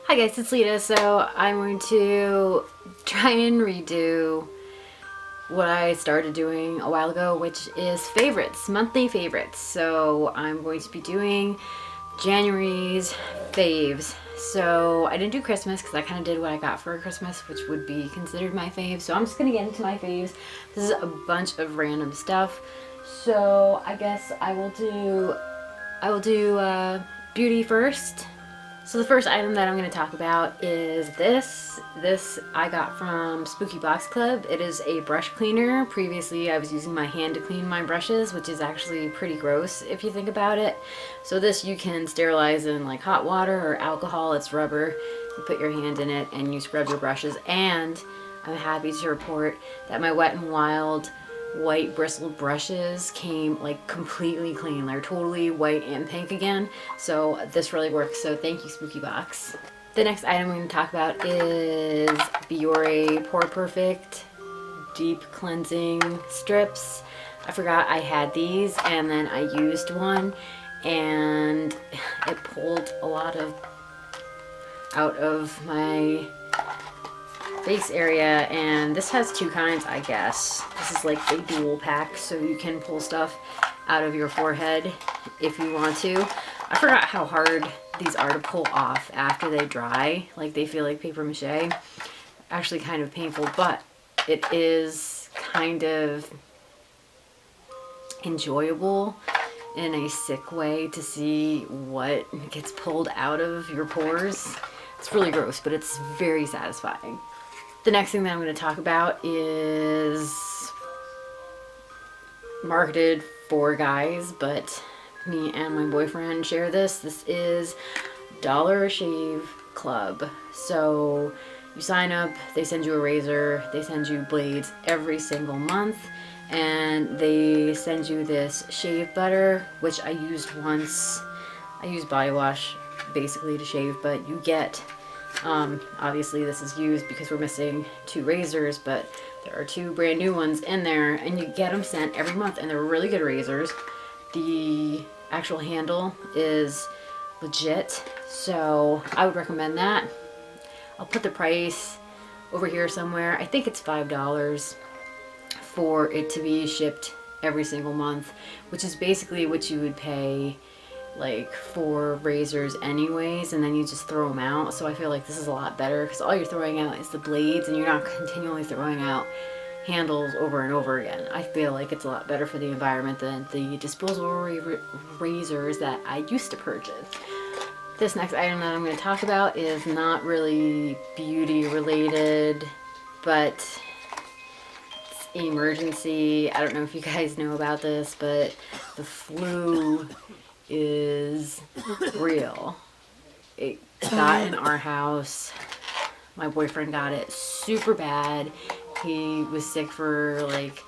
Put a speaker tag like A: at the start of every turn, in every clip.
A: Hi guys, it's Lita. So I'm going to try and redo what I started doing a while ago, which is favorites, monthly favorites. So I'm going to be doing January's faves. So I didn't do Christmas because I kind of did what I got for Christmas, which would be considered my fave. So I'm just going to get into my faves. This is a bunch of random stuff. So I guess I will do beauty first. So the first item that I'm going to talk about is this. This I got from Spooky Box Club. It is a brush cleaner. Previously I was using my hand to clean my brushes, which is actually pretty gross if you think about it. So this you can sterilize in like hot water or alcohol. It's rubber. You put your hand in it and you scrub your brushes. And I'm happy to report that my Wet n Wild white bristled brushes came like completely clean. They're totally white and pink again, so this really works. So thank you, Spooky Box. The next item I'm going to talk about is Bijore Pore Perfect Deep Cleansing Strips. I forgot I had these and then I used one and it pulled a lot out of my face area, and this has two kinds, I guess. This is like a dual pack, so you can pull stuff out of your forehead if you want to. I forgot how hard these are to pull off after they dry. Like they feel like paper mache. Actually kind of painful, but it is kind of enjoyable in a sick way to see what gets pulled out of your pores. It's really gross, but it's very satisfying. The next thing that I'm going to talk about is marketed for guys, but me and my boyfriend share this. This is Dollar Shave Club. So you sign up, they send you a razor, they send you blades every single month, and they send you this shave butter, which I used once. I used body wash basically to shave, but you get obviously this is used because we're missing two razors, but there are two brand new ones in there and you get them sent every month, and they're really good razors. The actual handle is legit, so I would recommend that. I'll put the price over here somewhere. I think it's $5 for it to be shipped every single month, which is basically what you would pay like for razors anyways, and then you just throw them out. So I feel like this is a lot better because all you're throwing out is the blades and you're not continually throwing out handles over and over again. I feel like it's a lot better for the environment than the disposable razors that I used to purchase. This next item that I'm going to talk about is not really beauty related, but it's Emergen C. I don't know if you guys know about this, but the flu is real. It got in our house. My boyfriend got it super bad. He was sick for like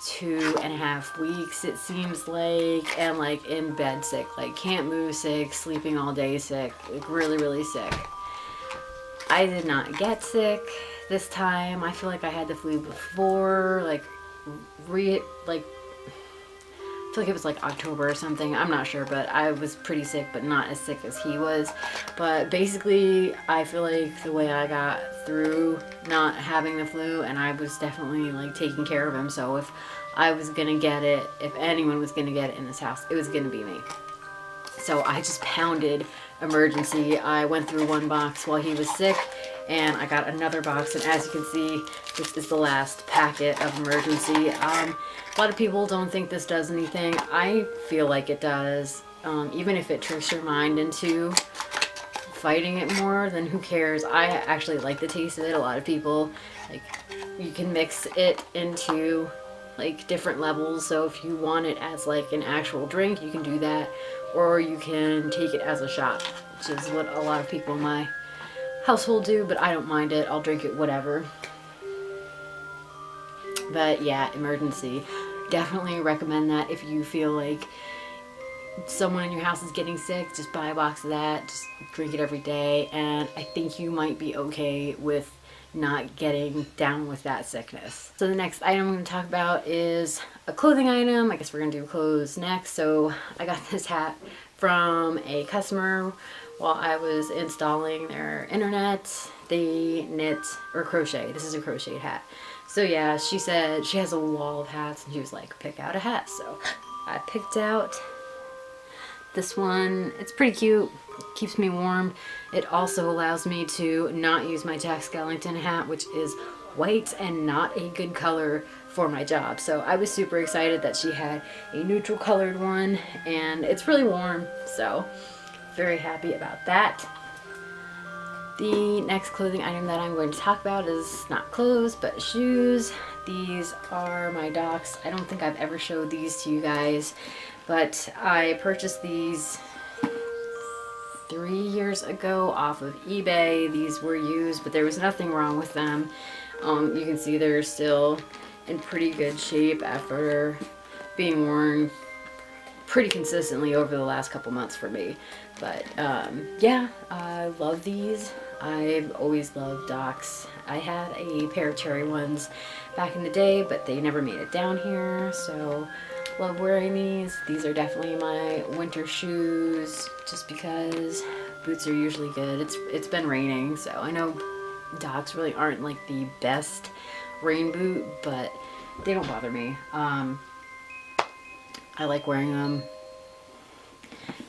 A: 2.5 weeks, it seems like, and like in bed sick, like can't move sick, sleeping all day sick, like really sick. I did not get sick this time. I feel like I had the flu before, I feel like it was like October or something. I'm not sure, but I was pretty sick, but not as sick as he was. But basically, I feel like the way I got through not having the flu, and I was definitely like taking care of him. So if I was gonna get it, if anyone was gonna get it in this house, it was gonna be me. So I just pounded Emergen C. I went through one box while he was sick, and I got another box, and as you can see, this is the last packet of Emergen C. A lot of people don't think this does anything. I feel like it does. Even if it tricks your mind into fighting it more, then who cares? I actually like the taste of it. A lot of people, like, you can mix it into like different levels. So if you want it as like an actual drink, you can do that, or you can take it as a shot, which is what a lot of people in my household do, but I don't mind it. I'll drink it whatever. But yeah, Emergen C. Definitely recommend that if you feel like someone in your house is getting sick. Just buy a box of that, just drink it every day, and I think you might be okay with not getting down with that sickness. So the next item I'm going to talk about is a clothing item. I guess we're going to do clothes next. So I got this hat from a customer while I was installing their internet. They knit or crochet. This is a crocheted hat. So yeah, she said she has a wall of hats and she was like, pick out a hat. So I picked out this one. It's pretty cute. It keeps me warm. It also allows me to not use my Jack Skellington hat, which is white and not a good color for my job. So I was super excited that she had a neutral colored one, and it's really warm, so very happy about that. The next clothing item that I'm going to talk about is not clothes but shoes. These are my Docs. I don't think I've ever showed these to you guys, but I purchased these 3 years ago off of eBay. These were used, but there was nothing wrong with them. You can see they're still in pretty good shape after being worn pretty consistently over the last couple months for me. But yeah, I love these. I've always loved Docs. I had a pair of cherry ones back in the day, but they never made it down here, so love wearing these. These are definitely my winter shoes, just because boots are usually good. It's been raining, so I know Docs really aren't like the best rain boot, but they don't bother me. I like wearing them.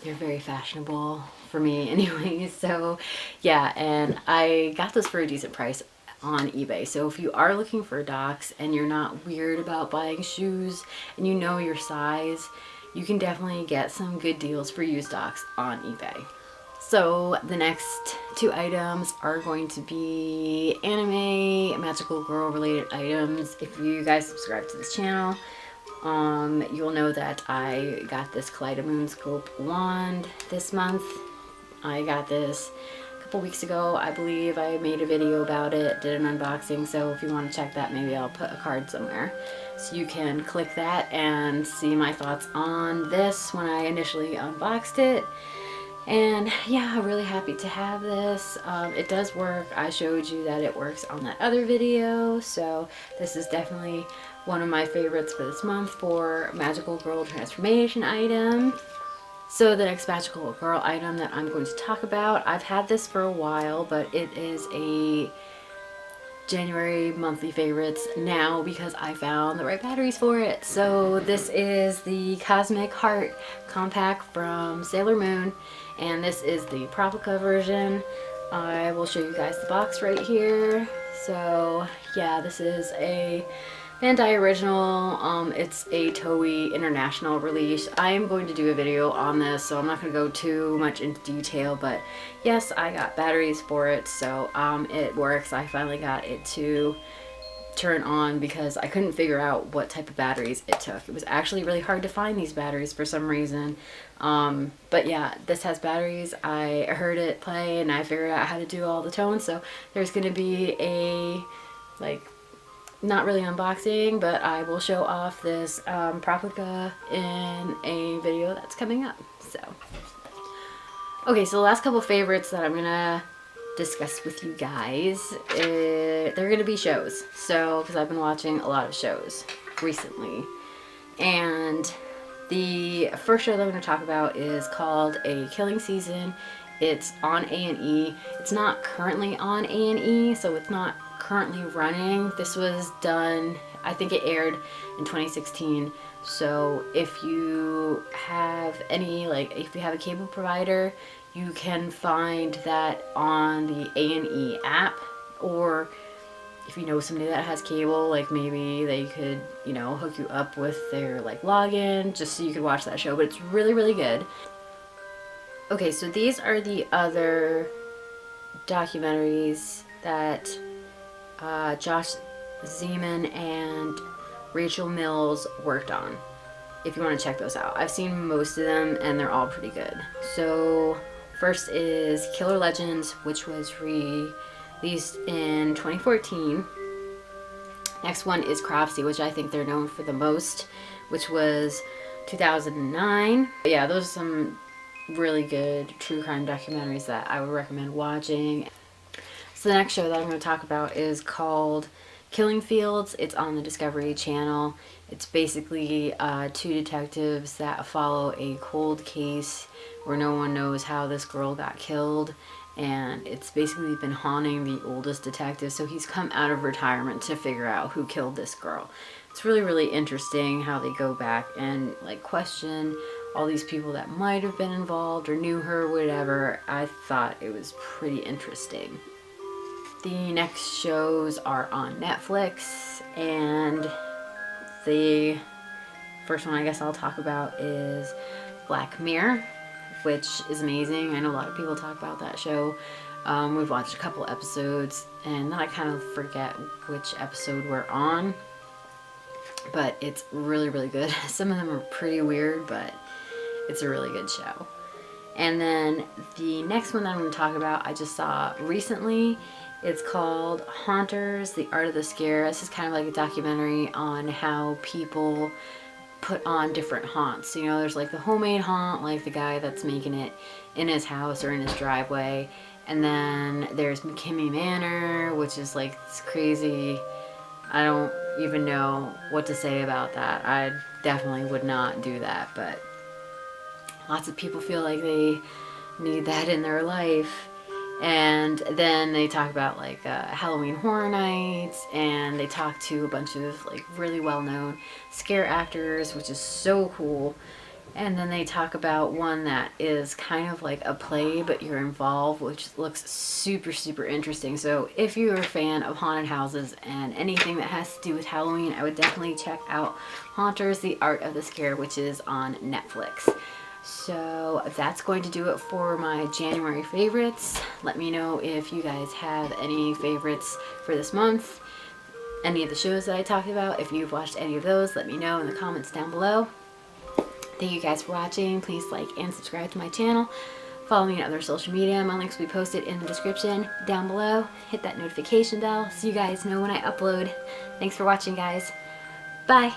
A: They're very fashionable for me anyway. So yeah, and I got this for a decent price on eBay. So if you are looking for Docs and you're not weird about buying shoes and you know your size, you can definitely get some good deals for used Docs on eBay. So the next two items are going to be anime, magical girl related items. If you guys subscribe to this channel, you'll know that I got this Kaleidomoon Scope wand this month. I got this a couple weeks ago. I believe I made a video about it, did an unboxing, so if you want to check that, maybe I'll put a card somewhere. So you can click that and see my thoughts on this when I initially unboxed it. And yeah, I'm really happy to have this. It does work. I showed you that it works on that other video, so this is definitely one of my favorites for this month for magical girl transformation item. So the next magical girl item that I'm going to talk about, I've had this for a while, but it is a January monthly favorites now because I found the right batteries for it. So this is the Cosmic Heart Compact from Sailor Moon, and this is the Propica version. I will show you guys the box right here. So yeah, this is a Bandai original. It's a Toei international release. I am going to do a video on this, so I'm not going to go too much into detail, but yes, I got batteries for it, so it works. I finally got it to turn on because I couldn't figure out what type of batteries it took. It was actually really hard to find these batteries for some reason. But yeah, this has batteries. I heard it play and I figured out how to do all the tones, so there's going to be a not really unboxing, but I will show off this Propica in a video that's coming up. So okay, so the last couple favorites that I'm gonna discuss with you guys, they're gonna be shows. So because I've been watching a lot of shows recently, and the first show that I'm going to talk about is called A Killing Season. It's on A&E. It's not currently on A&E, so it's not currently running. This was done, I think it aired in 2016. So if you have any, if you have a cable provider, you can find that on the A&E app, or if you know somebody that has cable, maybe they could, hook you up with their login just so you could watch that show. But it's really, really good. Okay, so these are the other documentaries that Josh Zeman and Rachel Mills worked on, if you want to check those out. I've seen most of them and they're all pretty good. So first is Killer Legends, which was released in 2014. Next one is Cropsy, which I think they're known for the most, which was 2009. But yeah, those are some really good true crime documentaries that I would recommend watching. So the next show that I'm going to talk about is called Killing Fields. It's on the Discovery Channel. It's basically two detectives that follow a cold case where no one knows how this girl got killed, and it's basically been haunting the oldest detective, so he's come out of retirement to figure out who killed this girl. It's really, really interesting how they go back and like question all these people that might have been involved or knew her, whatever. I thought it was pretty interesting. The next shows are on Netflix, and the first one I guess I'll talk about is Black Mirror, which is amazing. I know a lot of people talk about that show. We've watched a couple episodes, and then I kind of forget which episode we're on, but it's really, really good. Some of them are pretty weird, but it's a really good show. And then the next one that I'm going to talk about, I just saw recently. It's called Haunters, The Art of the Scare. This is kind of like a documentary on how people put on different haunts. You know, there's like the homemade haunt, like the guy that's making it in his house or in his driveway. And then there's McKimmy Manor, which is like this crazy, I don't even know what to say about that. I definitely would not do that, but lots of people feel like they need that in their life. And then they talk about like Halloween Horror Nights, and they talk to a bunch of like really well-known scare actors, which is so cool. And then they talk about one that is kind of like a play, but you're involved, which looks super, super interesting. So if you're a fan of haunted houses and anything that has to do with Halloween, I would definitely check out Haunters, The Art of the Scare, which is on Netflix. So that's going to do it for my January favorites. Let me know if you guys have any favorites for this month. Any of the shows that I talked about, if you've watched any of those, let me know in the comments down below. Thank you guys for watching. Please like and subscribe to my channel. Follow me on other social media. My links will be posted in the description down below. Hit that notification bell so you guys know when I upload. Thanks for watching, guys. Bye.